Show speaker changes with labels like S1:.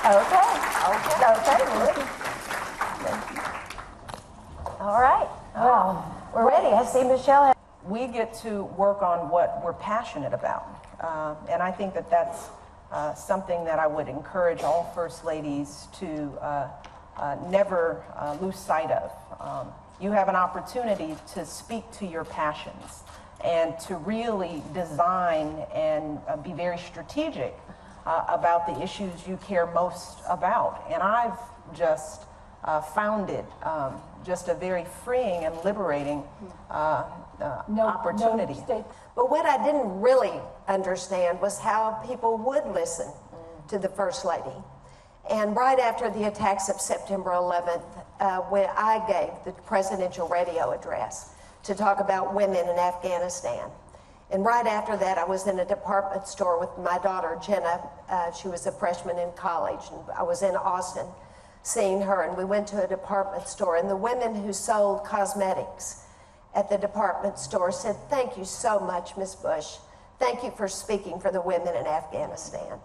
S1: Okay. All right. We're ready. I see Michelle.
S2: We get to work on what we're passionate about. And I think that that's something that I would encourage all First Ladies to never lose sight of. You have an opportunity to speak to your passions and to really design and be very strategic about the issues you care most about. And I've just found it just a very freeing and liberating opportunity.
S1: But what I didn't really understand was how people would listen to the First Lady. And right after the attacks of September 11th, when I gave the presidential radio address to talk about women in Afghanistan. And right after that, I was in a department store with my daughter, Jenna. She was a freshman in college, and I was in Austin seeing her, and we went to a department store, and the women who sold cosmetics at the department store said, "Thank you so much, Ms. Bush. Thank you for speaking for the women in Afghanistan."